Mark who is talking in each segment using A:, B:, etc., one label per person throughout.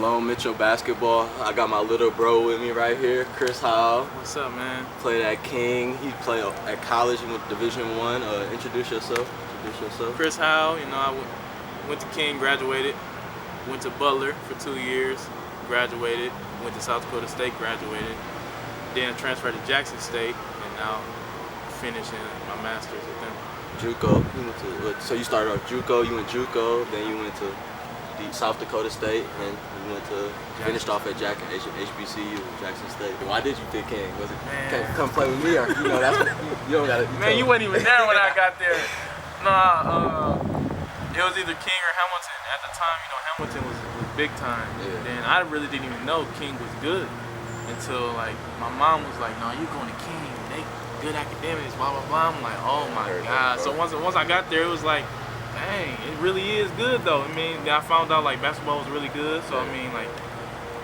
A: Malone-Mitchell basketball. I got my little bro with me right here, Chris Howell.
B: What's up, man?
A: Played at King. He played at college and went to Division 1. Introduce yourself.
B: Chris Howell. I went to King, graduated. Went to Butler for 2 years, graduated. Went to South Dakota State, graduated. Then transferred to Jackson State, and now finishing my master's with them.
A: JUCO. So you started off JUCO. You went JUCO. Then you went to South Dakota State, and you went to finished off at HBCU, Jackson State. Why did you pick King? Was it come play with me, or that's what, you don't gotta?
B: Man, you weren't even there when I got there. Nah, it was either King or Hamilton. At the time, Hamilton was big time.
A: Yeah.
B: Then I really didn't even know King was good until like my mom was like, "No, you going to King? They good academics, blah blah blah." I'm like, "Oh my God!" So once I got there, it was like, dang, it really is good though. I found out like basketball was really good. So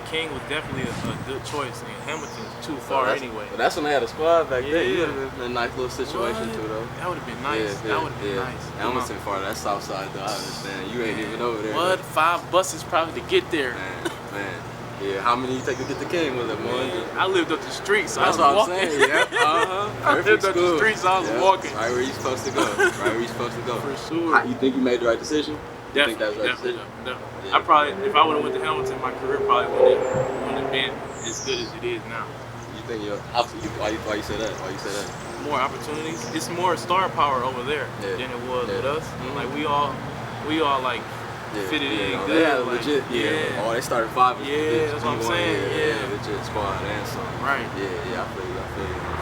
B: King was definitely a good choice, and Hamilton's too far anyway.
A: But that's when they had a squad back then. You would have been in a nice little situation too, though.
B: That would have been nice. That would have been nice.
A: Hamilton far, that's south side though. I understand. You ain't even over there.
B: What? 5 buses probably to get there.
A: Man. Yeah. How many you take to get to King? Was it one?
B: I lived up the street, so
A: that's
B: I was
A: what
B: walking.
A: I'm saying. Yeah.
B: I lived up the street, so I was walking.
A: Right where you supposed to go.
B: For sure.
A: You think you made the right decision?
B: Definitely.
A: That was the right decision?
B: Yeah. I probably, if I would have went to Hamilton, my career probably wouldn't have been as good as it is now.
A: You think why you say that? Why you say that?
B: More opportunities. It's more star power over there than it was with us. Like we all like fitted in good.
A: They had legit. Oh, they started 5.
B: Yeah, that's what I'm saying. Yeah,
A: legit squad and some.
B: Right.
A: Yeah, I feel you.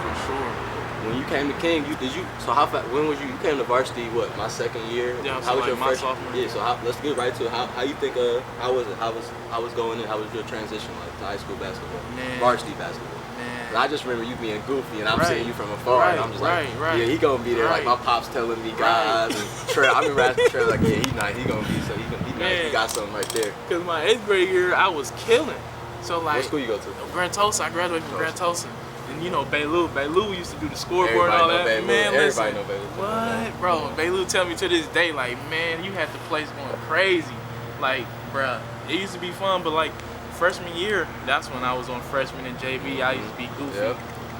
B: For sure.
A: When you came to King, when was you came to varsity? What, my second year?
B: Yeah,
A: how was your
B: my
A: first
B: sophomore year.
A: Yeah, so let's get right to it. How you think how was it? How was going in? How was your transition like to high school basketball?
B: Man.
A: Varsity basketball.
B: Man.
A: I just remember you being goofy, and I'm seeing you from afar, and I'm just like, yeah, he gonna be there. Like my pops telling me guys, and Trey. I remember asking Trey like, yeah, he nice. He gonna be so he nice. He got something right there.
B: Cause my 8th grade year, I was killing. So like,
A: what school you go to?
B: Grand Tulsa. I graduated from Grand Tulsa. And Baylou used to do the scoreboard and all that. Man,
A: everybody know Baylou.
B: What, bro? Baylou tell me to this day, like, man, you had the place going crazy. Like, bruh, it used to be fun, but like freshman year, that's when I was on freshman and JV. I used to be goofy,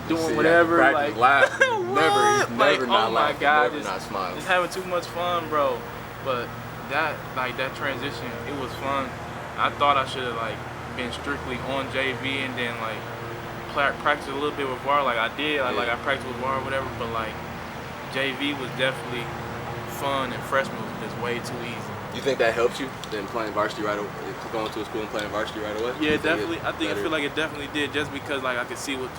B: doing whatever. Like,
A: never not
B: oh my God,
A: never not smiling.
B: Just having too much fun, bro. But that transition, it was fun. I thought I should have like been strictly on JV and then like practice a little bit with VAR, like I did. Like I practiced with VAR or whatever, but like JV was definitely fun and freshman was just way too easy.
A: You think that helps you then playing varsity right away, going to a school and playing varsity right away?
B: Yeah, definitely. I feel like it definitely did, just because like I could see what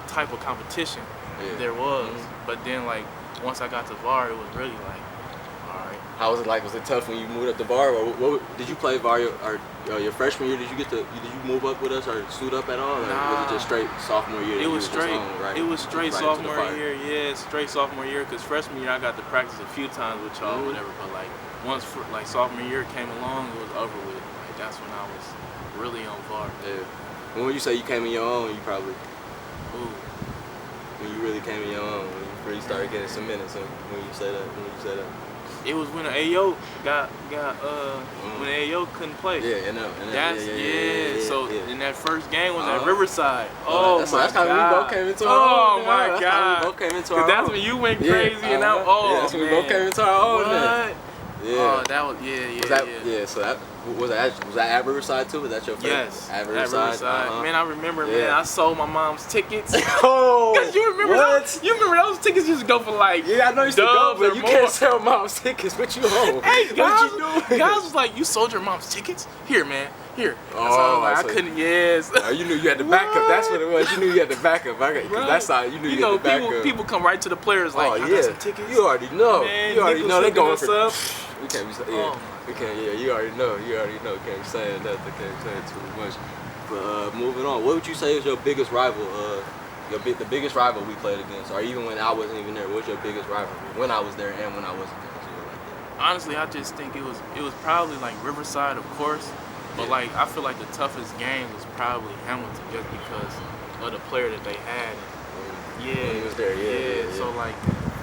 B: type of competition there was. But then like once I got to VAR, it was really like, all right.
A: How was it like? Was it tough when you moved up to VAR, or did you play VAR your freshman year? Did you move up with us or suit up at all? Or was it just straight sophomore year?
B: It was straight. It was straight sophomore year. Yeah, straight sophomore year. Cause freshman year I got to practice a few times with y'all, whatever. But like once sophomore year came along, it was over with. Like that's when I was really on VAR.
A: Yeah. When you say you came in your own, you probably.
B: Ooh.
A: When you really came in your own, when you really started getting some minutes. When you say that.
B: It was when AO when AO couldn't play. So in that first game was at Riverside.
A: That's how we both came into our own.
B: Oh my God.
A: We both came into our own.
B: That's when you went crazy and
A: that's when we both came into our own.
B: What?
A: Yeah.
B: Oh, that was
A: So that was that at Riverside too? Was that your first?
B: Yes.
A: At Riverside.
B: Man, I remember. Man, I sold my mom's tickets.
A: Oh.
B: Cause you remember
A: what?
B: You remember those tickets used to go for like
A: I know you used to go, but you can't sell mom's tickets. What you own?
B: Hey, guys was like, you sold your mom's tickets? Here, man. Here. I couldn't. Yes.
A: You knew you had the backup. That's what it was. You knew you had the backup. That's how you knew you had the backup.
B: People come right to the players like, I got some tickets.
A: You already know.
B: Man,
A: you already know they going for.
B: We
A: can't be saying. We can't. Yeah, you already know. Can't be saying that. They can't say too much. But moving on, what would you say is your biggest rival? The biggest rival we played against, or even when I wasn't even there, what's your biggest rivalry? When I was there and when I wasn't there.
B: Honestly, I just think it was probably like Riverside, of course. But like I feel like the toughest game was probably Hamilton, just because of the player that they had.
A: When he was there,
B: So like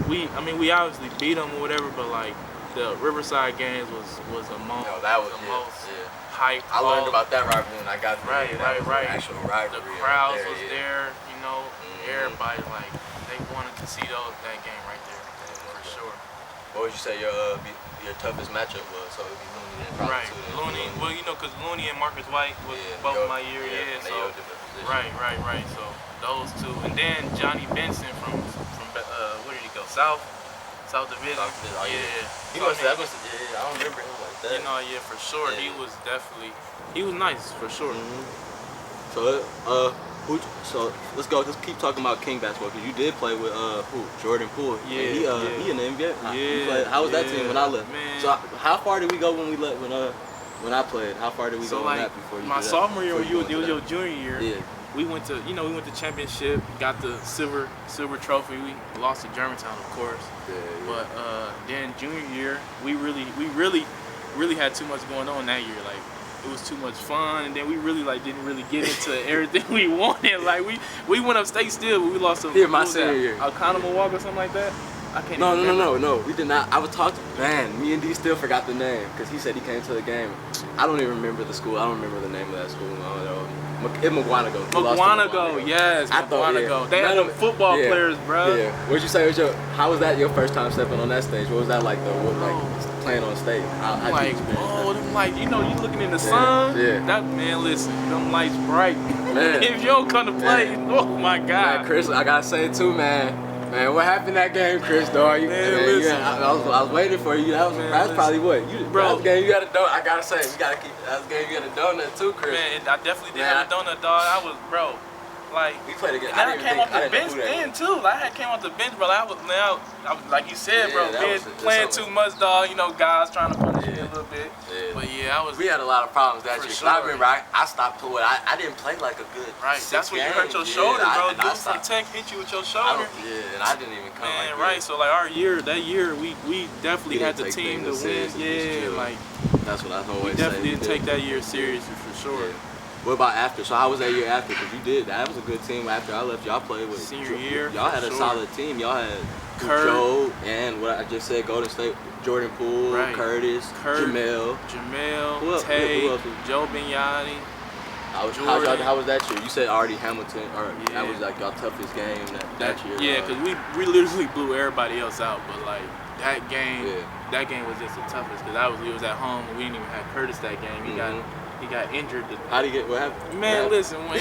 B: we obviously beat them or whatever, but like the Riverside games was among
A: that was
B: the most hype.
A: I learned about that rivalry when I got there.
B: Right.
A: Actual rivalry.
B: The crowds was there, you know. Everybody like they wanted to see that game right there for sure.
A: What would you say your toughest matchup was? So it'd be Looney and probably
B: right. Looney, well, you know, because Looney and Marcus White was both my year, so right. So those two, and then Johnny Benson from where did he go? South Division.
A: He was I don't remember him like that.
B: You know, for sure. He was nice for sure.
A: So let's keep talking about King basketball because you did play with Jordan Poole.
B: Yeah,
A: he in the NBA.
B: Yeah.
A: How was that team when I left?
B: Man.
A: So how far did we go when I played? How far did we go on that before you?
B: My sophomore year, when it was your junior year.
A: Yeah.
B: We went to championship, got the silver trophy. We lost to Germantown, of course. But then junior year, we really had too much going on that year. Like it was too much fun, and then we really didn't really get into everything we wanted. Like we went up state still, but we lost to
A: my senior year.
B: Alcana Milwaukee or something like that. I can't.
A: No, we did not. I was talking. Man, me and D still forgot the name because he said he came to the game. I don't even remember the school. I don't remember the name of that school.
B: McGuanago, yes. McGuanago. They had them football players, bro.
A: Yeah. What'd you say how was that your first time stepping on that stage? What was that like playing on stage? How'd you experience that?
B: you looking in the sun.
A: Yeah.
B: That man, listen, them lights bright.
A: Man.
B: If you don't come to play, oh my God.
A: Man, Chris, I gotta say too, man. Man, what happened that game, Chris? Dog,
B: listen.
A: I was waiting for you. That's probably what bro. That game you got a donut. I gotta say, you gotta keep. That game you got a donut too, Chris.
B: Man, I definitely did have a donut, dog. I was, bro. Like
A: we played again.
B: I came off the bench then too. Like I came off the bench, bro. I was like you said, bro. Playing too much, dog. You know, guys trying to punish me a little bit. Yeah. But I was.
A: We had a lot of problems that year.
B: Sure.
A: I remember I stopped playing. I didn't play like a good.
B: Right. That's when you hurt your shoulder, bro. Dude from Tech hit you with your shoulder.
A: And I didn't even come.
B: Man, right. So like that year, we definitely had the team to win. Yeah, like
A: that's what I always
B: say. We definitely didn't take that year seriously for sure.
A: Yeah. What about after? So how was that year after? Because that was a good team after I left. Y'all played with
B: senior year.
A: Y'all had a solid team. Y'all had Joe and what I just said, Golden State, Jordan Poole, Curtis, Jamel,
B: Tay, Joe Bignani.
A: How was that year? You said already Hamilton, that was like y'all toughest game that year.
B: Yeah, because we literally blew everybody else out, but like that game was just the toughest because it was at home and we didn't even have Curtis that game. He got injured.
A: How did he get? What happened?
B: Man, listen, when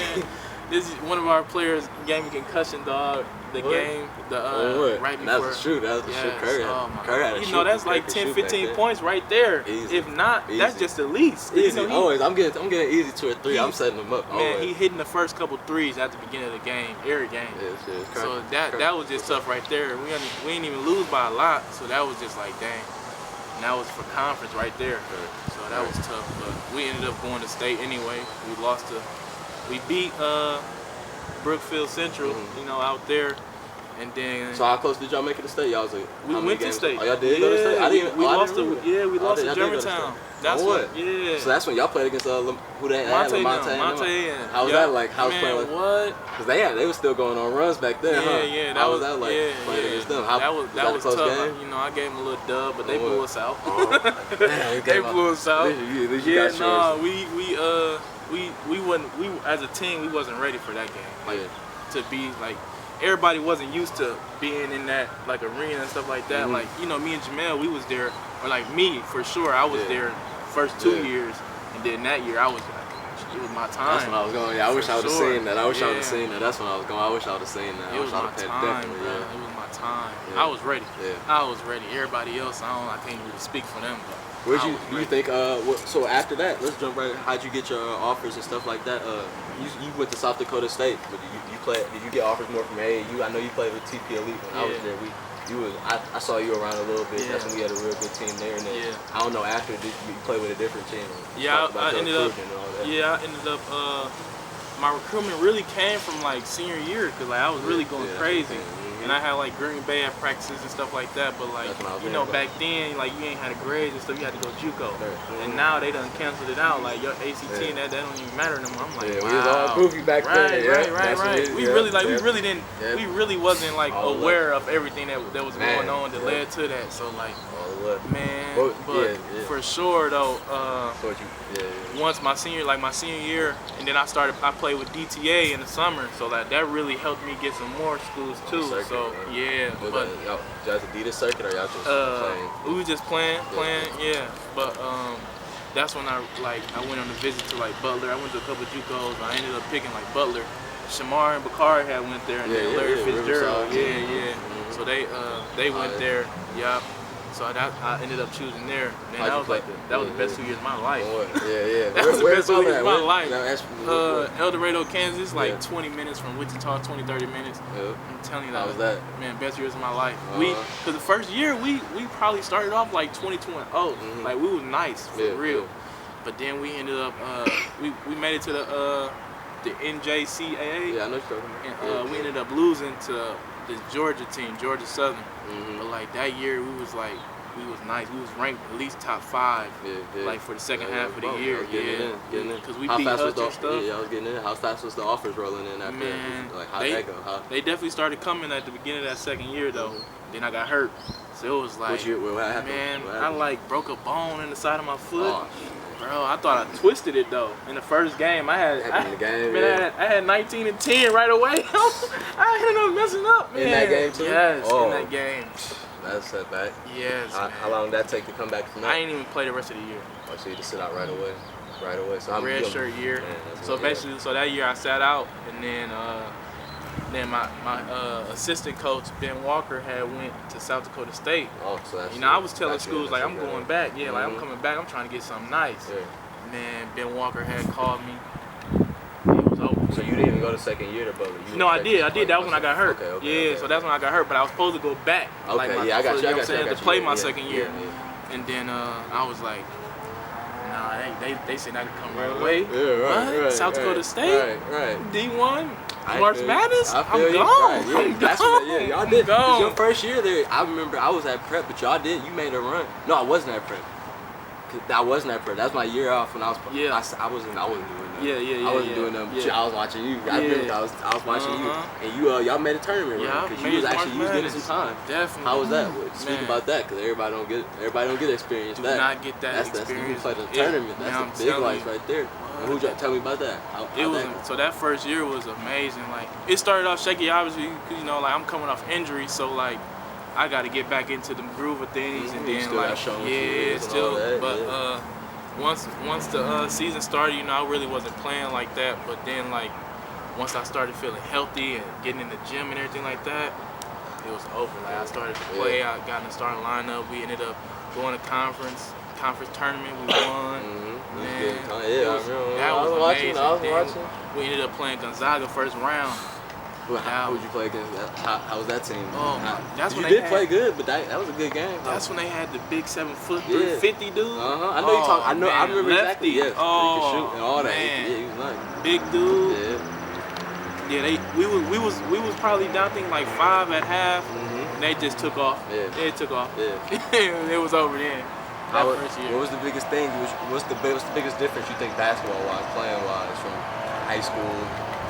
B: this is one of our players gave a concussion, dog. Right before.
A: That was the shoot. Curry had a shoot.
B: That's like 10, 15 points right there.
A: Easy.
B: If not, that's just the least.
A: Easy. Always. I'm getting easy 2 or 3. I'm setting them up.
B: Man, he hitting the first couple threes at the beginning of the game, every game.
A: Yeah,
B: so that was just tough right there. We didn't even lose by a lot, so that was just like, dang. And that was for conference right there. So that was tough. But we ended up going to state anyway. We beat Brookfield Central, out there. And then.
A: So how close did y'all make it to state? Y'all was like,
B: we went to state.
A: Oh, y'all did go to state? I didn't.
B: We lost to Germantown.
A: That's what. Yeah. So that's when y'all played against who they had?
B: Monte.
A: How was that like? How was playing?
B: What?
A: Because they were still going on runs back then, huh?
B: Yeah.
A: How was that like playing against them?
B: That was tough.
A: Game?
B: I gave them a little dub, but they blew us out.
A: They
B: blew us out. We wasn't. We as a team, we wasn't ready for that game. To be like. Everybody wasn't used to being in that like arena and stuff like that. Like me and Jamel, we was there, or like me for sure. I was there first 2 years, and then that year I was like, it was my time.
A: That's when I was going. Yeah, I wish I would have seen that. I wish I would have seen that. That's when I was going. I wish I would have seen that.
B: It was my time. It was my time. I was ready. I was ready. Everybody else, I can't really speak for them, but.
A: Do you think? So after that, let's jump right. How'd you get your offers and stuff like that? You went to South Dakota State, but you played. Did you get offers more from AAU? I know you played with TP Elite when I was there. I saw you around a little bit. That's when we had a real good team there. And then I don't know after did you play with a different team?
B: I ended up. My recruitment really came from like senior year because like I was really going crazy. and I had like Green Bay at practices and stuff like that. But like back then, like you ain't had a grades and stuff. You had to go JUCO, and now they done canceled it out. Like your ACT and that don't even matter no more. I'm like, wow.
A: We was all goofy back then.
B: Right. We really didn't. We really wasn't like aware of everything that was going on that led to that. So like, man, but for sure though. Once my senior year, and then I played with DTA in the summer, so that really helped me get some more schools too. Circuit, so yeah, but
A: y'all just did a circuit or y'all just playing?
B: We was just playing, yeah. But that's when I went on a visit to like Butler. I went to a couple of JUCOs. I ended up picking like Butler. Shamar and Bakari had went there, and then Larry Fitzgerald. So they went there. Yeah. So I ended up choosing there. Man, that was the best 2 years of my life. That was the best 2 years of my life. El Dorado, Kansas, like 20 minutes from Wichita, 20-30 minutes. I'm telling you that.
A: How was that?
B: Man, best years of my life. Cause the first year we probably started off like 20-0. Like we was nice for real. But then we ended up we made it to the NJCAA.
A: Yeah, I know you're talking about.
B: And we ended up losing to this Georgia team, Georgia Southern. But like that year we was nice. We was ranked at least top 5 like for the second half of the year.
A: Getting in.
B: Because we beat Hutch and stuff.
A: Yeah, I was getting in. How fast was the offers rolling in after?
B: Man,
A: like how'd that go?
B: They definitely started coming at the beginning of that second year though. Then I got hurt. So it was like,
A: what happened?
B: Man, I like broke a bone in the side of my foot. Bro, I thought I twisted it though. In the first game, I had 19 and 10 right away. I ended up messing up, man.
A: In that game too?
B: Yes, in that game.
A: That's a setback.
B: Yes, man.
A: How long did that take to come back from that?
B: I ain't even play the rest of the year.
A: Oh, so you just sit out right away. So
B: red shirt year. So basically, that year I sat out, and then my assistant coach Ben Walker had went to South Dakota State.
A: Oh, so that's
B: I was telling schools like I'm going back. Yeah, like I'm coming back. I'm trying to get something nice. Man, Ben Walker had called me. It was over.
A: So you didn't even go to second year to Butler?
B: No, I did. That was when I got hurt. Okay. So that's when I got hurt. But I was supposed to go back.
A: Okay, I got you.
B: To play my second year. And then I was like, nah, they said I could come right away.
A: Right.
B: South Dakota State?
A: Right.
B: D1? March Madness? I'm gone.
A: Y'all did. Your first year there, I remember I was at prep, but y'all did. You made a run. No, I wasn't at prep. That was my year off when I was. I wasn't doing that. I wasn't doing them. I was watching you. I remember I was watching you, and y'all made a tournament run because you was getting some time.
B: Definitely.
A: How was that? Speak about that, because everybody don't get experience.
B: Do not get that experience.
A: You play the tournament. That's the big life right there. Tell me about that.
B: So that first year was amazing. Like it started off shaky, obviously, because like I'm coming off injury, so like I got to get back into the groove of things, and then once the season started, I really wasn't playing like that. But then like once I started feeling healthy and getting in the gym and everything like that, it was over. Like I started to play. I got in the starting lineup. We ended up going to conference tournament. We won. That was amazing.
A: I was watching.
B: We ended up playing Gonzaga first round.
A: How would you play against that? How was that team?
B: That's when
A: you did play good, but that was a good game.
B: That's when they had the big 7'3", 350 dude.
A: I know you talk. I remember
B: lefty.
A: Exactly. Yeah, he could shoot and all that.
B: Man.
A: Yeah, he was nice.
B: Big dude. Yeah, we was probably down, I think like 5 at half. And they just took off. Yeah. They took off. Yeah. It was over then. First year.
A: What was the biggest thing? What's the biggest difference you think basketball-wise, playing-wise, from high school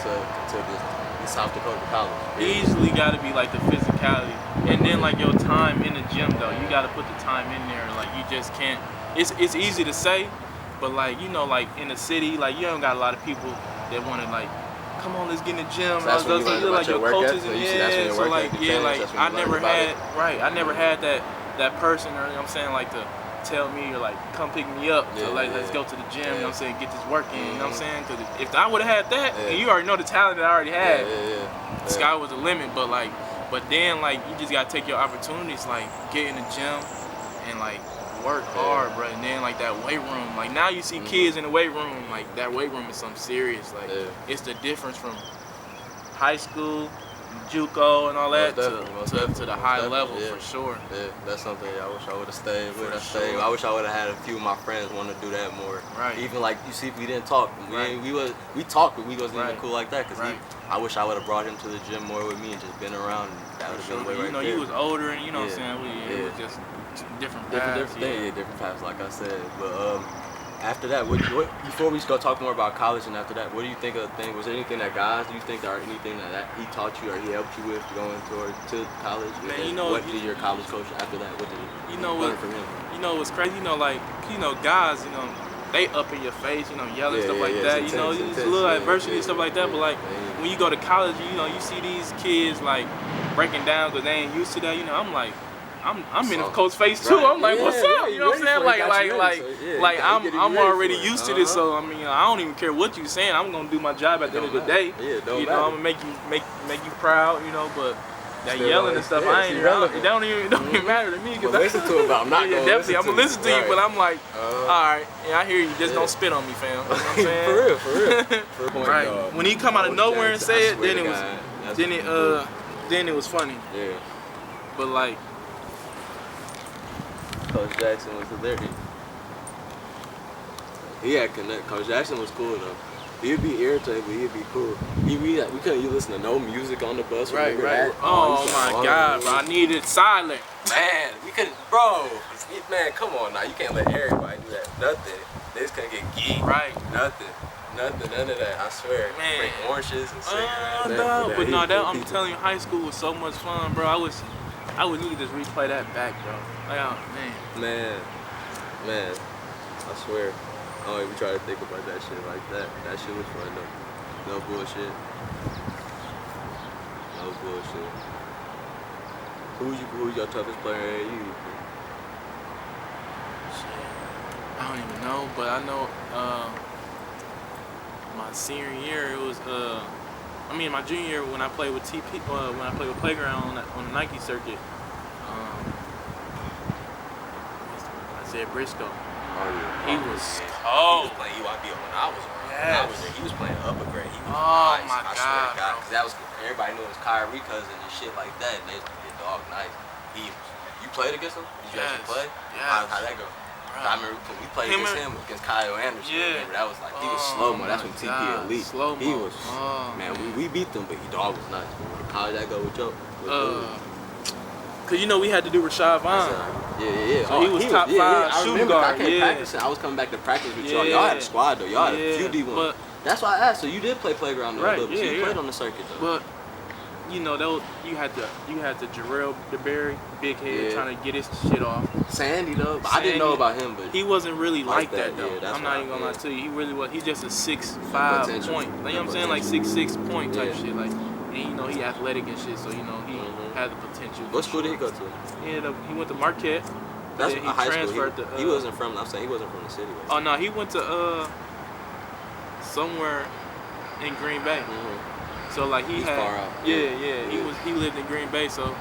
A: to the South Dakota college?
B: Easily got to be like the physicality, and then like your time in the gym though. You got to put the time in there. Like you just can't. It's easy to say, but like like in the city, like you don't got a lot of people that want to like, come on, let's get in the gym.
A: So that's when you
B: like your coaches and
A: so like
B: I never had that person, or I'm saying like to tell me or like come pick me up. So like let's go to the gym. You know what I'm saying? Get this work in. You know what I'm saying? Because if I would have had that, and you already know the talent that I already had, the sky was the limit. But then like you just gotta take your opportunities. Like get in the gym and like work hard, bro. And then like that weight room. Like now you see kids in the weight room. Like that weight room is something serious. Like it's the difference from high school, JUCO and all that to the high level for sure.
A: Yeah, that's something I wish I would have stayed with. I wish I would have had a few of my friends want to do that more.
B: Right.
A: Even like you see, we didn't talk. We talked, but we wasn't even cool like that. Cause I wish I would have brought him to the gym more with me and just been around. That would have
B: sure.
A: been way right
B: You know,
A: there.
B: you was older, and you know what
A: Yeah.
B: I'm saying. It was just different
A: Different
B: paths.
A: thing, yeah, different paths, like I said. But after that, what before we go talk more about college, and after that, what do you think of the thing? Was there anything that guys, do you think, or anything that he taught you or he helped you with going to college?
B: Man,
A: And
B: you know,
A: what did your college coach after that? What did
B: you know
A: learn
B: what?
A: from him?
B: You know what's crazy? You know, like guys, they up in your face, yelling
A: Yeah,
B: stuff
A: yeah,
B: like
A: yeah,
B: that.
A: it's
B: You know,
A: intense,
B: it's a little
A: yeah,
B: adversity
A: yeah,
B: and stuff like that.
A: yeah,
B: But like
A: yeah.
B: when you go to college, you see these kids like breaking down because they ain't used to that. I'm like. I'm in the coach's face too.
A: Right.
B: I'm like,
A: Yeah,
B: what's
A: yeah,
B: up?
A: you
B: You know what I'm saying?
A: ready for it, got you ready. So, yeah,
B: I'm already
A: for it.
B: used to this. So I mean, I don't even care what you saying. I'm gonna do my job at the end of the day.
A: Yeah, don't
B: I'm
A: matter.
B: gonna make you proud. But that
A: Still
B: yelling
A: like,
B: and stuff,
A: yeah,
B: I
A: it's
B: ain't.
A: irrelevant.
B: It don't even matter to me.
A: But listen to it, but I'm not
B: yeah,
A: gonna
B: definitely.
A: listen
B: I'm
A: to
B: gonna listen to you,
A: right.
B: but I'm like,
A: Uh-huh.
B: all right, yeah, I hear you. Just
A: Yeah.
B: don't spit on me, fam. You know what I'm saying?
A: for real. For point,
B: Right.
A: dog.
B: When he come out of
A: Coach
B: nowhere and
A: Jackson,
B: say
A: I
B: it,
A: swear
B: then
A: to
B: it was,
A: God, that's
B: then it then it was funny.
A: Yeah.
B: But like,
A: Coach Jackson was hilarious. He had connect. Coach Jackson was cool though. He'd be irritated, but he'd be cool. We couldn't listen to no music on the bus.
B: right.
A: Remember that?
B: Oh
A: he
B: my
A: said,
B: God, bro! I needed silent.
A: Man, we couldn't, bro. Man, come on now. You can't let everybody do that. Nothing. They just couldn't get geek.
B: Right.
A: Nothing, none of that. I swear.
B: Man.
A: Bring oranges and cigarettes.
B: I'm telling you, high school was so much fun, bro. I wish we could just replay that back, bro. Like, oh, man.
A: Man, I swear. I don't even try to think about that shit like that. That shit was fun though. No bullshit. No bullshit. Who's your toughest player at you?
B: Shit. I don't even know, but I know my senior year it was my junior year when I played with TP when I played with Playground on the Nike circuit. I said Briscoe.
A: Oh yeah.
B: He was
A: He was
B: cold.
A: playing EYB when I was around.
B: Yes.
A: When I was there, he was playing upper grade. He was
B: Oh,
A: nice.
B: my
A: I swear to
B: God,
A: God,
B: bro.
A: because that was everybody knew it was Kyrie cousin and shit like that. And they dog nice. You played against him? Did you actually play?
B: Yes.
A: How'd that go?
B: Bro.
A: I remember we played against Kyle Anderson.
B: Yeah.
A: Remember that was like he was slow mo. That's when TP elite.
B: Slow-mo.
A: He was
B: man.
A: we beat them, but he dog was nice. How'd that go with Joe?
B: Cause we had to do Rashad Vaughn.
A: Yeah.
B: So he was top five
A: I
B: shooting
A: remember
B: guard.
A: I came practicing. I was coming back to practice with y'all.
B: Yeah.
A: Y'all had a squad though. Y'all had a few D1s.
B: But
A: That's why I asked. So you did play playground though,
B: Right,
A: a little bit. So
B: yeah,
A: you
B: yeah.
A: played on the circuit though.
B: But you had to Jarrell DeBerry, big head,
A: Yeah.
B: trying to get his shit off.
A: Sandy though, but I didn't know about him, but
B: He wasn't really like that though.
A: yeah, that's
B: I'm not
A: why,
B: even gonna lie to you. He really was. He's just a 6'5"
A: Potential.
B: point. Like, you know what I'm saying? Like 6'6" point type
A: Yeah.
B: shit. Like, and he athletic and shit. So he had the potential.
A: what school did he go to?
B: He went to Marquette.
A: That's
B: then
A: a high school.
B: transferred to.
A: He wasn't from. I'm saying he wasn't from the city.
B: Oh no, he went to somewhere in Green Bay. So like
A: He's far out.
B: Yeah.
A: Yeah.
B: He lived in Green Bay. So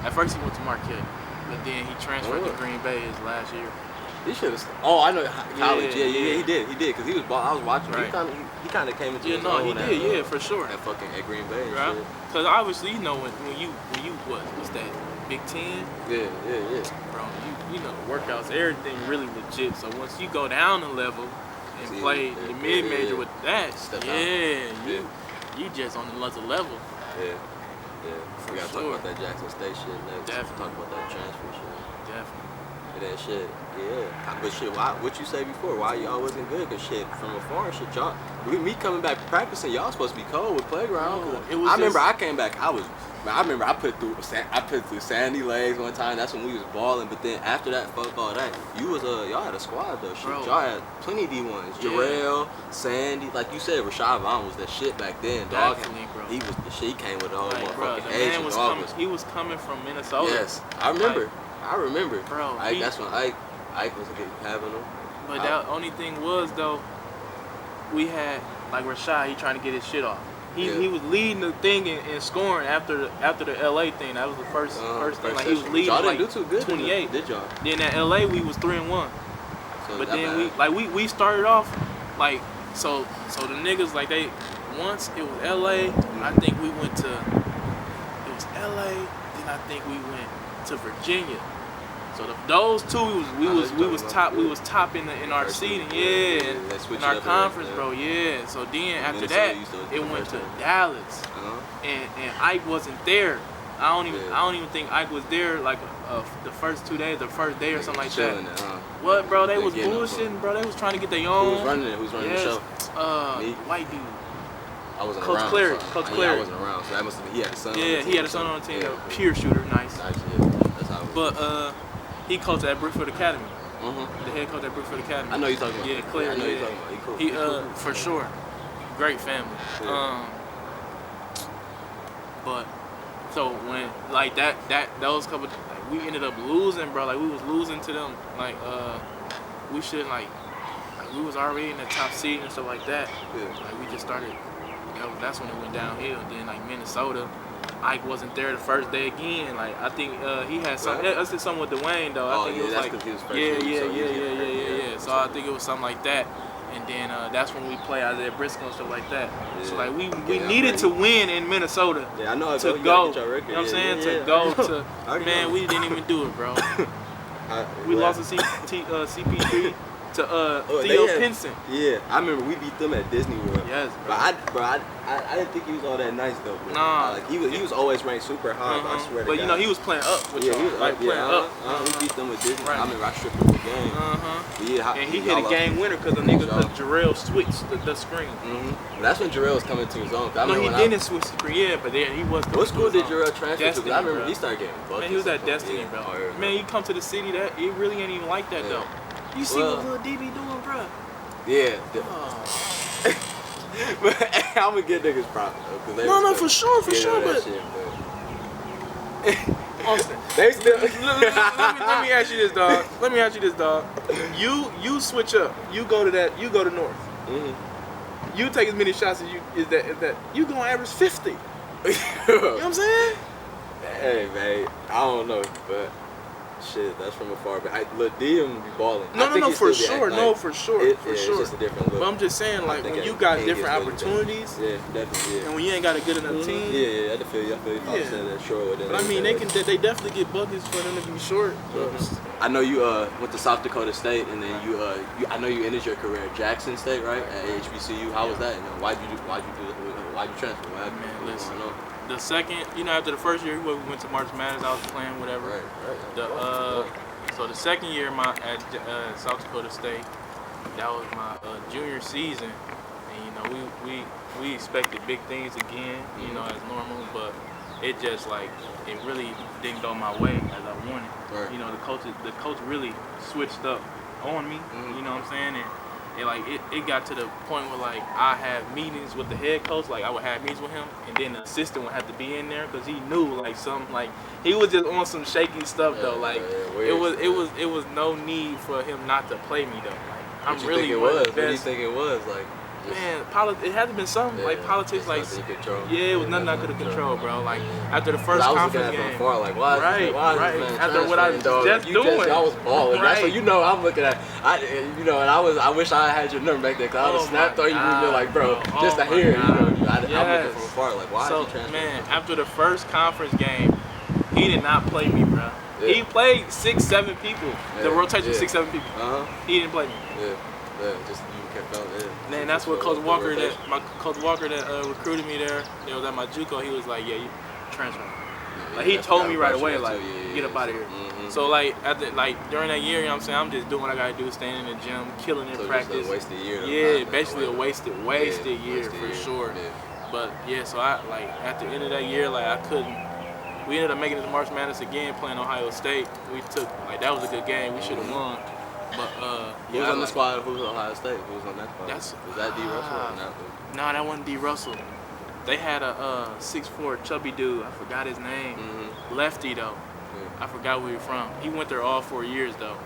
B: at first he went to Marquette, but then he transferred to Green Bay his last year.
A: He should have. Oh, I know college. Yeah.
B: Yeah.
A: He did. Because he was. I was watching.
B: Right.
A: He kind of came into.
B: Yeah,
A: his
B: no,
A: own
B: he
A: at,
B: did. Yeah, for sure.
A: At fucking at Green Bay. And
B: Right.
A: shit.
B: Cause obviously when you what's that Big Ten,
A: Yeah.
B: bro? You know the workouts, everything really legit. So once you go down a level and
A: See,
B: play
A: yeah,
B: the mid major
A: yeah.
B: with that,
A: Step out.
B: yeah, you just on another level.
A: Yeah. We gotta talk
B: sure.
A: about that Jackson State shit next.
B: Definitely.
A: Talk about that transfer shit.
B: Definitely.
A: And that shit, yeah. But shit, what you say before? Why y'all wasn't good? Cause shit, from afar and shit, y'all. Me coming back practicing, y'all supposed to be cold with playground.
B: No,
A: 'Cause
B: it was
A: I remember
B: just-
A: I came back. I remember I put through Sandy legs one time. That's when we was balling. But then after that, fuck all that. Y'all had a squad though. Shit,
B: Bro.
A: y'all had plenty of D1s.
B: Yeah.
A: Jarrell, Sandy, like you said, Rashad Vaughn was that shit back then. Dog.
B: Definitely, bro.
A: He was the shit. He came with the whole
B: Like, bro,
A: motherfucking
B: the
A: age.
B: man was
A: dog
B: coming. He was coming from Minnesota.
A: Yes, I remember. I remember.
B: Bro,
A: That's when Ike was having them.
B: But the only thing was though, we had like Rashad. He trying to get his shit off. He was leading the thing in scoring after the LA thing. That was the first thing. Like he was leading
A: y'all didn't
B: like
A: do too good,
B: 28.
A: did y'all?
B: Then at LA we was 3-1.
A: So
B: But
A: that
B: then
A: bad.
B: we started off like so the niggas like they once it was LA. I think we went to it was LA. Then I think we went to Virginia. So those two we was top in our seeding,
A: they
B: in
A: switched
B: our
A: it up
B: conference,
A: and-
B: bro, yeah. So then after
A: Minnesota
B: that
A: used to
B: it
A: do
B: went
A: first
B: to
A: time.
B: Dallas,
A: Uh-huh.
B: and Ike wasn't there. I don't even think Ike was there like the first 2 days, the first day or something like that. What, bro? They was bullshitting, bro. They was trying to get their own.
A: Who was running it? Who was running the show?
B: Me. White dude.
A: I wasn't
B: Coach
A: around.
B: Clary.
A: So
B: Coach
A: I
B: Clary.
A: wasn't around, so that must have been. He had a son.
B: Yeah, he had a son on the team.
A: Yeah.
B: Pure shooter, nice.
A: Nice, yeah. That's how it was.
B: But he coached at Brookfield Academy.
A: Mm-hmm.
B: The head coach at Brookfield Academy.
A: I know you're talking about.
B: Yeah, Claire.
A: I know
B: yeah.
A: you're talking about. He cool.
B: He for sure, great family.
A: Yeah.
B: But so when like those couple, like, we ended up losing, bro. Like we was losing to them. Like we should like we was already in the top seed and stuff like that.
A: Yeah.
B: Like we just started. That's when it went downhill. Then like Minnesota, Ike wasn't there the first day again. Like I think he had something. I said something with Dwayne though. I think it was
A: that's
B: like
A: he was first
B: yeah. So I think it was something like that. And then that's when we play out there Briscoe and stuff like that.
A: Yeah.
B: So like we needed to win in Minnesota.
A: Yeah, I know.
B: To go. You know what I'm saying? To go to man, we didn't even do it, bro. We lost to CP3 to Theo Pinson.
A: Yeah, I remember we beat them at Disney World.
B: Yes, bro.
A: But I didn't think he was all that nice though. Bro.
B: Nah,
A: like he was always ranked super high. I swear to God.
B: But you know he was playing up with y'all.
A: He was
B: like playing up.
A: We beat them with Disney.
B: Right.
A: I remember I stripped him the game. Yeah,
B: and he hit a game winner because the nigga Jarrell switched the screen.
A: But that's when Jarrell was coming to his own.
B: No, he didn't switch the screen. Yeah, but then he was.
A: What school did Jarrell transfer to? Because I remember he started getting buckets.
B: Man, he was at Destiny, bro. Man, you come to the city, that it really ain't even like that though. You see what little DB doing, bro?
A: Yeah. But I'm gonna get niggas props though.
B: No, for sure, but Austin,
A: they still.
B: let me ask you this, dog. You switch up. You go to that. You go to North.
A: Mm-hmm.
B: You take as many shots as you is that you gonna average 50. You know what I'm saying?
A: Hey man, I don't know, but shit, that's from afar. But Lil Diem be balling.
B: No, for sure.
A: It's just a different look.
B: But I'm just saying, like when you got different opportunities,
A: yeah, definitely. Yeah.
B: And when you ain't got a good enough team,
A: yeah, I feel you. That short.
B: But I mean, they definitely get buckets for them to be short.
A: I know you went to South Dakota State, and then I know you ended your career at Jackson State, right? At HBCU. How was that? You know, why'd you transfer? What happened?
B: Man, listen. The second, after the first year we went to March Madness, I was playing whatever.
A: Right.
B: So the second year at South Dakota State, that was my junior season, and we expected big things again, as normal, but it just it really didn't go my way as I wanted.
A: Right.
B: The coach really switched up on me. You know what I'm saying? And it got to the point where I had meetings with the head coach, I would have meetings with him, and then the assistant would have to be in there because he knew he was just on some shaky stuff though. It was no need for him not to play me though. I'm really one of the best.
A: What do you think it was?
B: Man, it had to been something politics. It was nothing I could have controlled, bro. After the first conference game,
A: why
B: after what I was just doing,
A: I was balling.
B: Right.
A: So I'm looking at, and I wish I had your number back there because I would have snapped on you and been bro, just to hear, I'm looking from afar, why is he transferring?
B: Man, after the first conference game, he did not play me, bro. Yeah. He played 6-7 people. The rotation 6-7 people. He didn't play me.
A: Yeah, just you kept on. Yeah.
B: And that's what Coach Walker that recruited me there. It was at my JUCO. He was like, "Yeah, you transfer." He told me right away, get up out of here. So during that year, I'm saying, I'm just doing what I gotta do, staying in the gym, killing in practice.
A: Just a wasted year.
B: Yeah, basically a wasted year for sure.
A: Yeah.
B: But yeah, so I at the end of that year, I couldn't. We ended up making it to March Madness again, playing Ohio State. We took that was a good game. We should have won. But
A: who was on the squad? Who was Ohio State? Who was on that squad? Was that D. Russell or not?
B: No, that wasn't D. Russell. They had a 6'4" chubby dude. I forgot his name. Lefty though. Yeah. I forgot where he was from. He went there all 4 years though.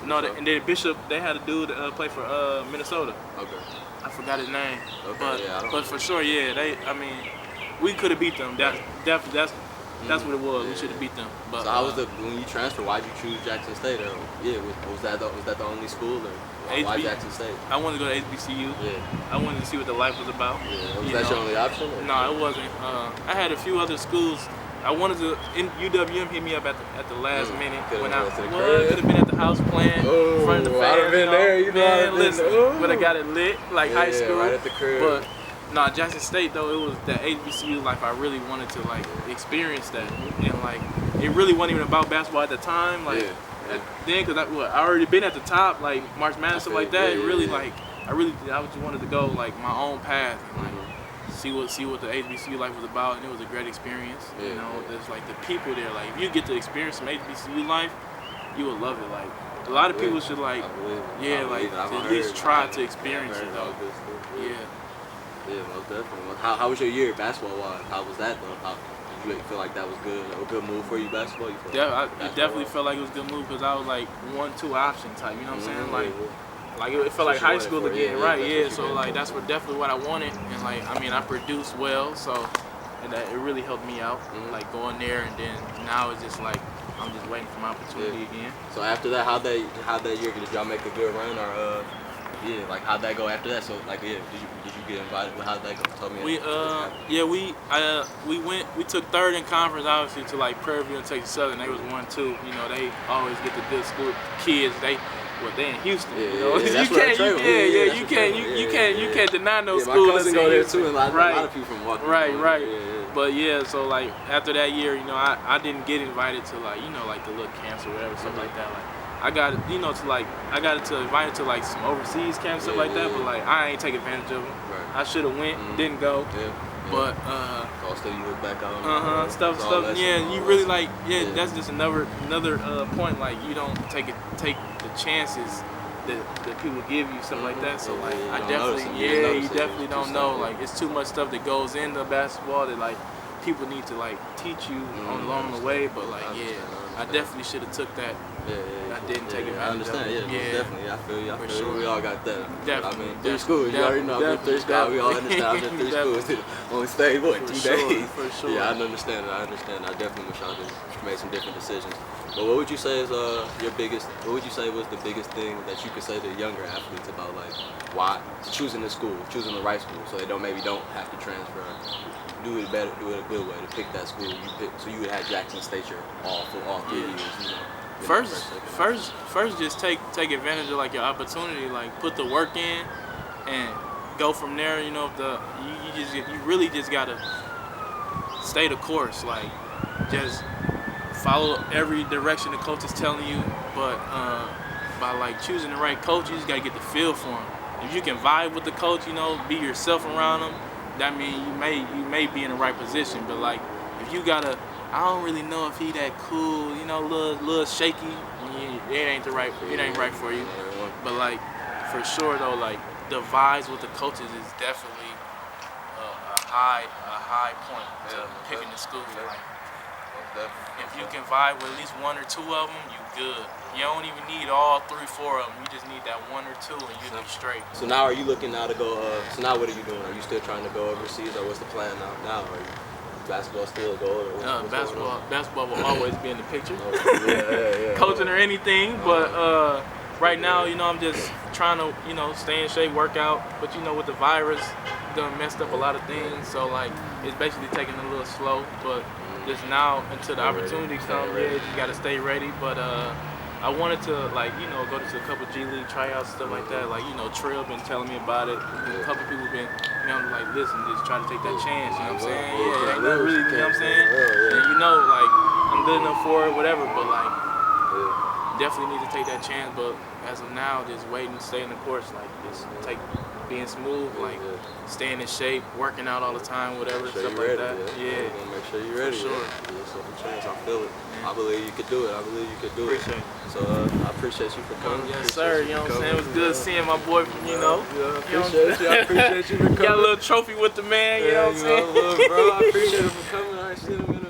B: And then Bishop. They had a dude play for Minnesota. Okay. I forgot his name. Okay. But for sure, we could have beat them. That's what it was. We should have beat them. But
A: so how was when you transferred? Why'd you choose Jackson State? Or was that the only school? Or why Jackson State?
B: I wanted to go to HBCU. Yeah. I wanted to see what the life was about.
A: Yeah. Was that your only option? Or?
B: No, it wasn't. I had a few other schools. I wanted to. UWM hit me up at the last minute when I could have been at the house playing in front of the fans.
A: I'd have been there.
B: But I got it lit high school.
A: Right at the crib.
B: But Nah, Jackson State though, it was that HBCU life. I really wanted to like experience that, and like it really wasn't even about basketball at the time. Like then, cause I already been at the top, like March Madness stuff like that. Like I just wanted to go like my own path and like see what the HBCU life was about, and it was a great experience. You know, there's like the people there. Like if you get to experience some HBCU life, you will love it. Like a lot of people should like at least try to experience it though.
A: Yeah, most definitely. How was your year basketball wise? How was that though? How did you feel like that was a good move for you basketball? You
B: it definitely felt like it was a good move because I was like 1-2 option type. You know what I'm saying? Like it felt like high school again, right? Yeah. So like that's definitely what I wanted, and like I mean I produced well, so and that it really helped me out. Like going there, and then now it's just like I'm just waiting for my opportunity again.
A: So after that, how'd that year? Did y'all make a good run or like how'd that go after that? So like did you get invited? How'd that go? Tell me.
B: We took third in conference obviously to like Prairie View and Texas Southern. They was 1-2. You know they always get the good school kids. They in Houston. You know you can't deny no school.
A: My cousin go there too, and a lot of people from Walker.
B: Right. But yeah, so like after that year, you know I didn't get invited to like like the little camps or whatever stuff like that. Like I got invited to like some overseas camps stuff like that, but like I ain't take advantage of them. Right. I should have went, didn't go. But
A: you look back on
B: stuff. You really like that's just another point. Like you don't take the chances that people give you, stuff like that. So like I definitely you definitely don't know. Like it's too much stuff that goes into basketball that like people need to like teach you along the way. But like I definitely should have took that. I didn't take advantage.
A: I understand.
B: Of it.
A: Definitely. I feel you.
B: Sure.
A: We all got that.
B: Definitely.
A: I mean, through school, you already know. I've been through school. We all understand. I've been through school. Only stayed 2 days.
B: For sure.
A: Yeah, I understand. I definitely wish I could make some different decisions. But what would you say is your biggest? What would you say was the biggest thing that you could say to younger athletes about like why choosing the school, choosing the right school, so they don't have to transfer. Do it better. Do it a good way to pick that school you pick. So you would have Jackson State all 3 years. You know.
B: First, just take advantage of like your opportunity. Like put the work in, and go from there. You know, you really just gotta stay the course. Like just follow every direction the coach is telling you. But by like choosing the right coach, you just gotta get the feel for him. If you can vibe with the coach, be yourself around him. That means you may be in the right position. But like if you gotta, I don't really know if he that cool, little shaky. It ain't right for you. But like for sure though, like the vibes with the coaches is definitely a high point to picking the school. Like if you can vibe with at least 1 or 2 of them, you good. You don't even need all 3, 4 of them. You just need that 1 or 2, and you'll be straight.
A: So now, are you looking now to go? So now, what are you doing? Are you still trying to go overseas, or what's the plan now? Are you basketball still a goal?
B: Basketball will always be in the picture. Coaching or anything, but right now, I'm just trying to, stay in shape, work out. But with the virus, done messed up a lot of things. So like, it's basically taking it a little slow. But just now until the opportunity comes, you gotta stay ready. But I wanted to go to a couple G League tryouts, stuff like that. Like Trill been telling me about it. A couple people been, like, listen, just try to take that chance. You know what I'm saying? Ain't nothing really. You know what I'm saying? And like I'm good enough for it, whatever. But like, definitely need to take that chance. But as of now, just waiting, stay in the course, like just being smooth, like staying in shape, working out all the time, whatever, stuff like that.
A: Yeah. Make sure you're ready.
B: For sure.
A: Chance. I feel it. Yeah. I believe you could do it.
B: Appreciate it.
A: So I appreciate you for coming.
B: Yes, sir. You know what I'm saying? It was good seeing my boy from,
A: I appreciate you for coming.
B: Got a little trophy with the man, you know what I'm saying?
A: Bro, I appreciate it for coming. I ain't seen him in